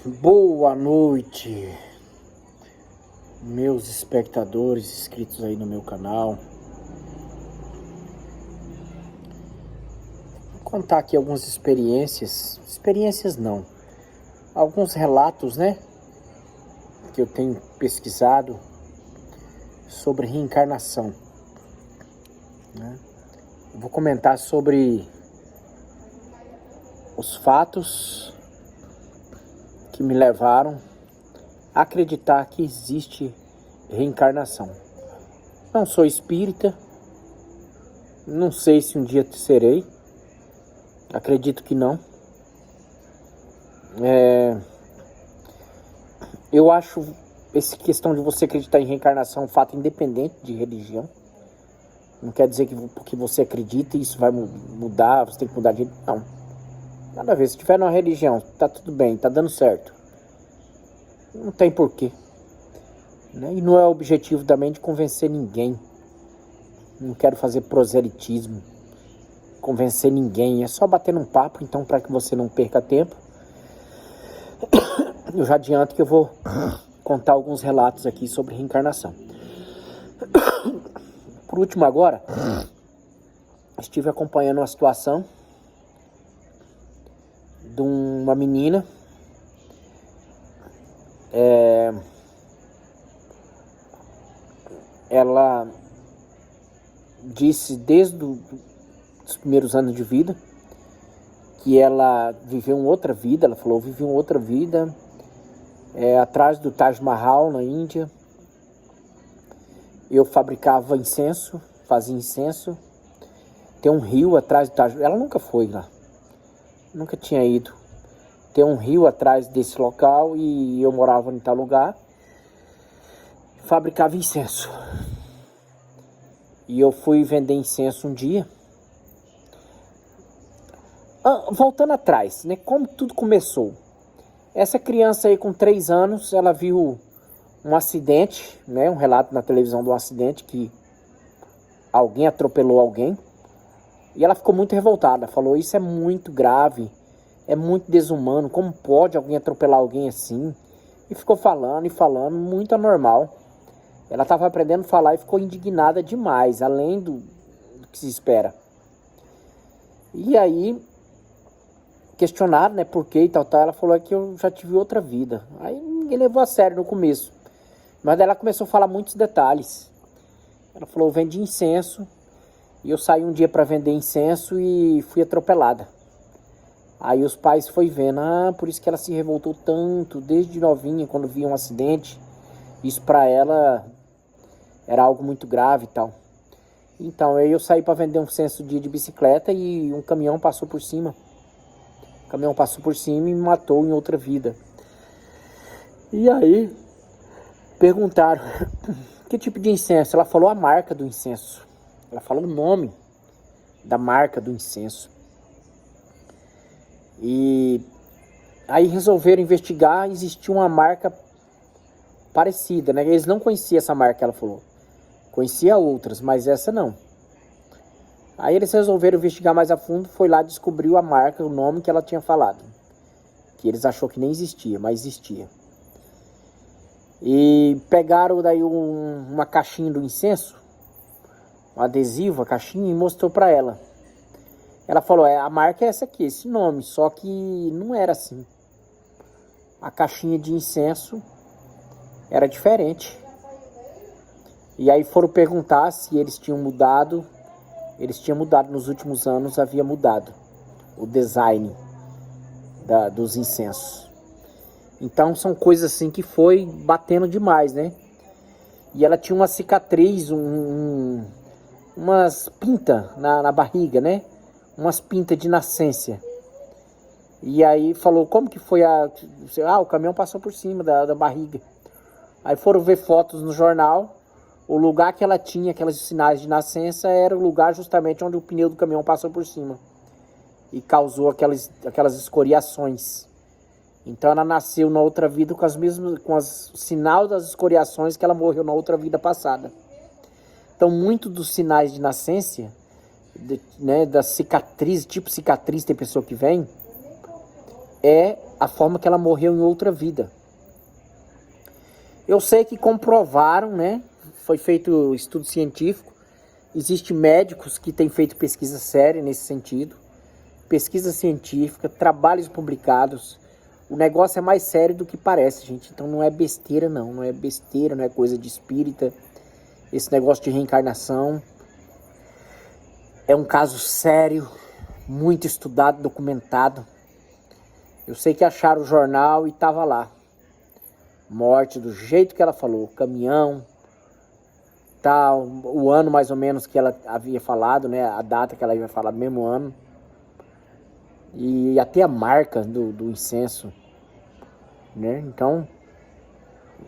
Boa noite, meus espectadores inscritos aí no meu canal. Vou contar aqui algumas experiências não, alguns relatos, né, que eu tenho pesquisado sobre reencarnação, né? Eu vou comentar sobre os fatos que me levaram a acreditar que existe reencarnação. Não sou espírita, não sei se um dia serei, acredito que não. Eu acho essa questão de você acreditar em reencarnação um fato independente de religião. Não quer dizer que porque você acredita isso vai mudar, você tem que mudar de religião. Não. Nada a ver, se tiver numa religião, tá tudo bem, tá dando certo. Não tem porquê, né? E não é o objetivo também de convencer ninguém. Não quero fazer proselitismo, convencer ninguém. É só bater num papo, então, para que você não perca tempo. Eu já adianto que eu vou contar alguns relatos aqui sobre reencarnação. Por último agora, estive acompanhando uma situação de uma menina. Ela disse desde os primeiros anos de vida que ela viveu uma outra vida. Ela falou, vivi uma outra vida atrás do Taj Mahal na Índia. Eu fabricava incenso, fazia incenso. Tem um rio atrás do Taj Mahal. Ela nunca foi lá, nunca tinha ido. Tem um rio atrás desse local e eu morava em tal lugar. Fabricava incenso. E eu fui vender incenso um dia. Voltando atrás, né? Como tudo começou. Essa criança aí com 3 anos, ela viu um acidente, né? Um relato na televisão de um acidente que alguém atropelou alguém. E ela ficou muito revoltada. Falou, isso é muito grave. É muito desumano. Como pode alguém atropelar alguém assim? E ficou falando e falando, muito anormal. Ela estava aprendendo a falar e ficou indignada demais, além do que se espera. E aí, questionaram, né, por quê e tal. Ela falou que eu já tive outra vida. Aí ninguém levou a sério no começo. Mas daí ela começou a falar muitos detalhes. Ela falou, eu vendi incenso. E eu saí um dia para vender incenso e fui atropelada. Aí os pais foi vendo, por isso que ela se revoltou tanto, desde novinha, quando via um acidente. Isso para ela era algo muito grave e tal. Então, aí eu saí para vender um incenso de bicicleta e um caminhão passou por cima. O caminhão passou por cima e me matou em outra vida. E aí, perguntaram, que tipo de incenso? Ela falou a marca do incenso. Ela falou o nome da marca do incenso. E aí resolveram investigar, existia uma marca parecida, né? Eles não conheciam essa marca, ela falou. Conhecia outras, mas essa não. Aí eles resolveram investigar mais a fundo, foi lá, descobriu a marca, o nome que ela tinha falado. Que eles achou que nem existia, mas existia. E pegaram daí uma caixinha do incenso, um adesivo, a caixinha, e mostrou para ela. Ela falou, a marca é essa aqui, esse nome, só que não era assim. A caixinha de incenso era diferente. E aí foram perguntar se eles tinham mudado. Eles tinham mudado nos últimos anos, havia mudado o design dos incensos. Então são coisas assim que foi batendo demais, né? E ela tinha uma cicatriz, umas pintas na barriga, né? Umas pintas de nascença. E aí falou, como que foi o caminhão passou por cima da barriga. Aí foram ver fotos no jornal. O lugar que ela tinha, aqueles sinais de nascença, era o lugar justamente onde o pneu do caminhão passou por cima. E causou aquelas escoriações. Então ela nasceu na outra vida com os sinais das escoriações que ela morreu na outra vida passada. Então, muito dos sinais de nascença, né, da cicatriz, tipo cicatriz, tem pessoa que vem, é a forma que ela morreu em outra vida. Eu sei que comprovaram, né? Foi feito estudo científico. Existem médicos que têm feito pesquisa séria nesse sentido. Pesquisa científica, trabalhos publicados. O negócio é mais sério do que parece, gente. Então não é besteira, não. Não é besteira, não é coisa de espírita. Esse negócio de reencarnação é um caso sério, muito estudado, documentado. Eu sei que acharam o jornal e tava lá. Morte do jeito que ela falou, caminhão, tal, o ano mais ou menos que ela havia falado, né? A data que ela havia falado, mesmo ano. E até a marca do incenso, né? Então,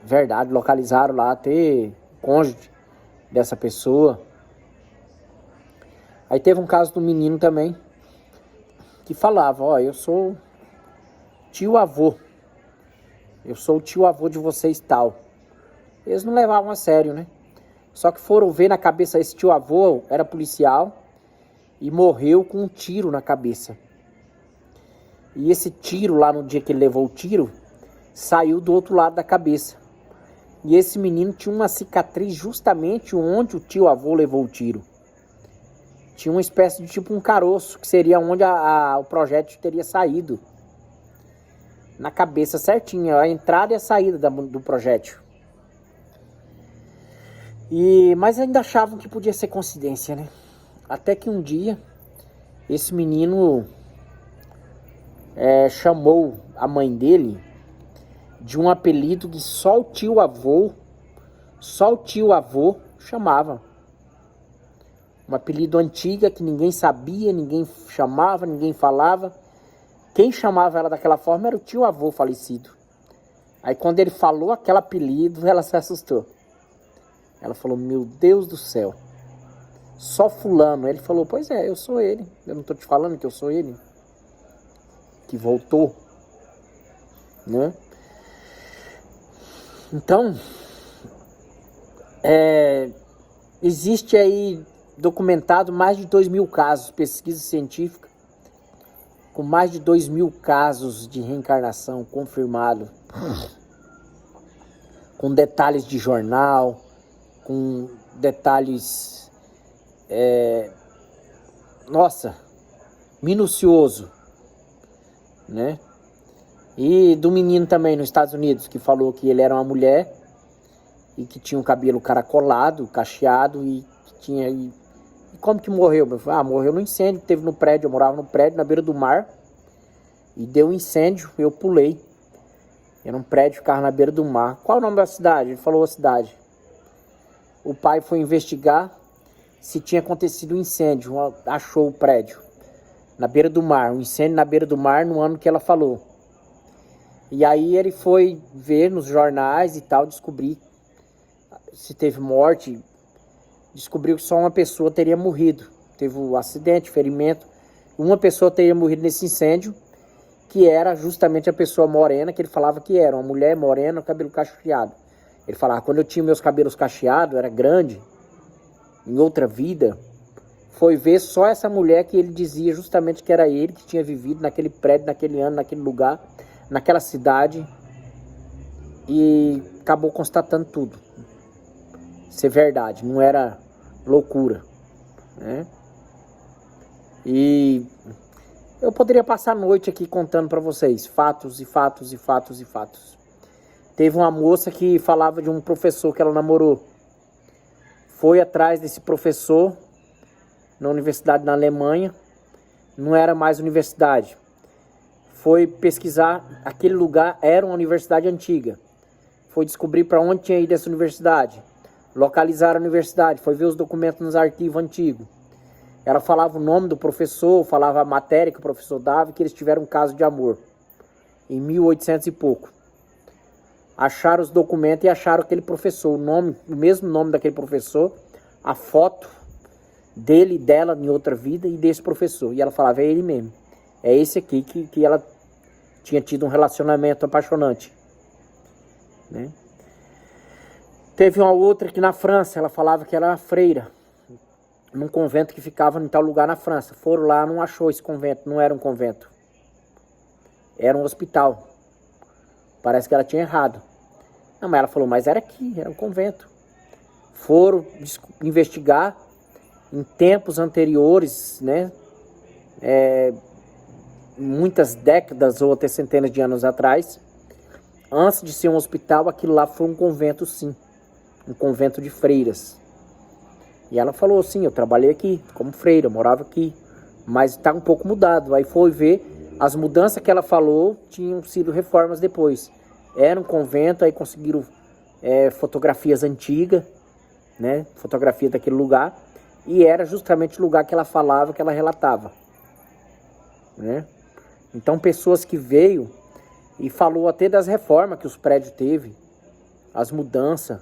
verdade, localizaram lá até cônjuge dessa pessoa. Aí teve um caso do menino também, que falava, ó, eu sou tio-avô. Eu sou o tio-avô de vocês tal. Eles não levavam a sério, né? Só que foram ver na cabeça, esse tio-avô era policial e morreu com um tiro na cabeça. E esse tiro lá no dia que ele levou o tiro, saiu do outro lado da cabeça. E esse menino tinha uma cicatriz justamente onde o tio-avô levou o tiro. Tinha uma espécie de tipo um caroço, que seria onde o projétil teria saído. Na cabeça certinha, a entrada e a saída do projétil. Mas ainda achavam que podia ser coincidência, né? Até que um dia, esse menino chamou a mãe dele de um apelido que só o tio-avô chamava. Um apelido antigo que ninguém sabia, ninguém chamava, ninguém falava. Quem chamava ela daquela forma era o tio-avô falecido. Aí quando ele falou aquele apelido, ela se assustou. Ela falou, meu Deus do céu, só fulano. Ele falou, pois é, eu sou ele. Eu não estou te falando que eu sou ele. Que voltou, né? Então, existe aí documentado mais de 2.000 casos, pesquisa científica, com mais de 2.000 casos de reencarnação confirmado, com detalhes de jornal, com detalhes, minucioso, né? E do menino também nos Estados Unidos, que falou que ele era uma mulher e que tinha um cabelo caracolado, cacheado e que tinha... E como que morreu? Morreu no incêndio que teve no prédio. Eu morava no prédio, na beira do mar, e deu um incêndio, eu pulei. Era um prédio que ficava na beira do mar. Qual é o nome da cidade? Ele falou a cidade. O pai foi investigar se tinha acontecido um incêndio, achou o prédio na beira do mar, um incêndio na beira do mar no ano que ela falou. E aí ele foi ver nos jornais e tal, descobrir se teve morte, descobriu que só uma pessoa teria morrido. Teve um acidente, ferimento, uma pessoa teria morrido nesse incêndio, que era justamente a pessoa morena, que ele falava que era uma mulher morena, cabelo cacheado. Ele falava, quando eu tinha meus cabelos cacheados, era grande, em outra vida, foi ver só essa mulher que ele dizia justamente que era ele, que tinha vivido naquele prédio, naquele ano, naquele lugar, naquela cidade, e acabou constatando tudo. Ser verdade, não era loucura, né? E eu poderia passar a noite aqui contando para vocês fatos e fatos e fatos e fatos. Teve uma moça que falava de um professor que ela namorou. Foi atrás desse professor na universidade na Alemanha. Não era mais universidade. Foi pesquisar, aquele lugar era uma universidade antiga. Foi descobrir para onde tinha ido essa universidade. Localizaram a universidade, foi ver os documentos nos arquivos antigos. Ela falava o nome do professor, falava a matéria que o professor dava, que eles tiveram um caso de amor. Em 1800 e pouco. Acharam os documentos e acharam aquele professor, o mesmo nome daquele professor, a foto dele e dela em outra vida e desse professor. E ela falava, é ele mesmo. É esse aqui que ela tinha tido um relacionamento apaixonante, né? Teve uma outra que na França, ela falava que era freira, num convento que ficava em tal lugar na França. Foram lá, não achou esse convento, não era um convento. era um hospital. Parece que ela tinha errado. Não, mas ela falou, mas era aqui, era um convento. Foram investigar em tempos anteriores, né? Muitas décadas ou até centenas de anos atrás, antes de ser um hospital, aquilo lá foi um convento, sim. Um convento de freiras. E ela falou, sim, eu trabalhei aqui como freira, eu morava aqui, mas está um pouco mudado. Aí foi ver, as mudanças que ela falou tinham sido reformas depois. Era um convento, aí conseguiram fotografias antigas, né? Fotografia daquele lugar, e era justamente o lugar que ela falava, que ela relatava, né? Então pessoas que veio e falou até das reformas que os prédios teve, as mudanças,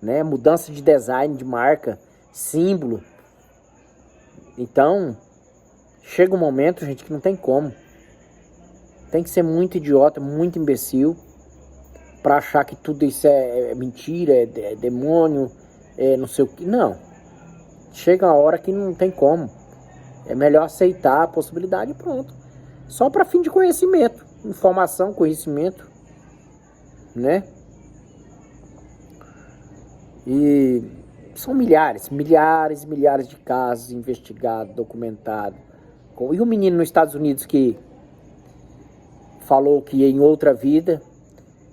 né? Mudança de design, de marca, símbolo. Então chega um momento, gente, que não tem como. Tem que ser muito idiota, muito imbecil para achar que tudo isso é mentira, é demônio, não sei o que. Não. Chega a hora que não tem como. É melhor aceitar a possibilidade e pronto. Só para fim de conhecimento. Informação, conhecimento. Né? E são milhares de casos investigados, documentados. E o menino nos Estados Unidos que falou que em outra vida,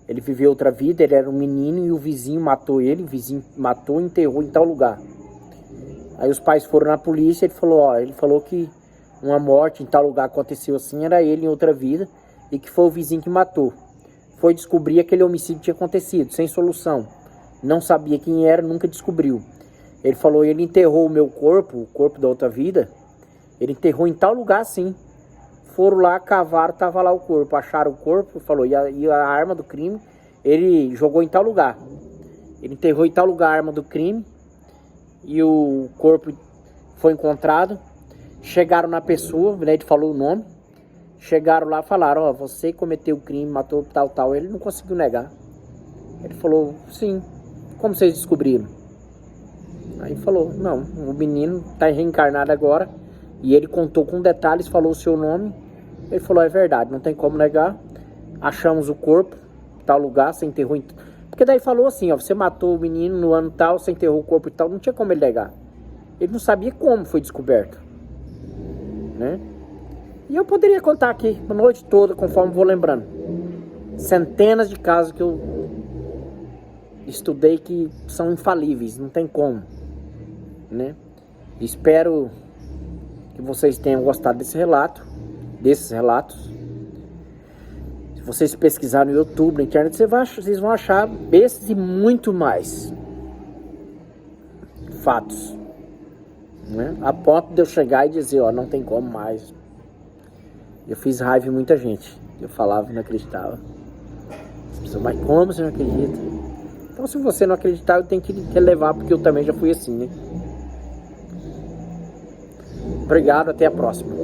ele viveu outra vida, ele era um menino e o vizinho matou ele, o vizinho matou e enterrou em tal lugar. Aí os pais foram na polícia, ele falou que uma morte em tal lugar aconteceu assim, era ele em outra vida e que foi o vizinho que matou. Foi descobrir que aquele homicídio tinha acontecido, sem solução. Não sabia quem era, nunca descobriu. Ele falou, ele enterrou o meu corpo, o corpo da outra vida, ele enterrou em tal lugar sim. Foram lá, cavaram, tava lá o corpo, acharam o corpo, falou, e a arma do crime, ele jogou em tal lugar. Ele enterrou em tal lugar a arma do crime, e o corpo foi encontrado. Chegaram na pessoa, né, ele falou o nome, chegaram lá e falaram, ó, você cometeu o crime, matou tal. Ele não conseguiu negar. Ele falou, sim, como vocês descobriram? Aí falou, não, o menino tá reencarnado agora, e ele contou com detalhes, falou o seu nome. Ele falou, é verdade, não tem como negar. Achamos o corpo, tal lugar, você enterrou em... Porque daí falou assim, ó, você matou o menino no ano tal, você enterrou o corpo e tal, não tinha como ele negar. Ele não sabia como foi descoberto, né? E eu poderia contar aqui a noite toda, conforme vou lembrando. Centenas de casos que eu estudei que são infalíveis, não tem como, né? Espero que vocês tenham gostado desses relatos. Se vocês pesquisarem no YouTube, na internet, vocês vão achar esses e muito mais fatos, né? A ponto de eu chegar e dizer, ó, não tem como mais. Eu fiz raiva em muita gente. Eu falava e não acreditava. As pessoas, mas como você não acredita? Então, se você não acreditar, eu tenho que relevar, porque eu também já fui assim, né? Obrigado, até a próxima.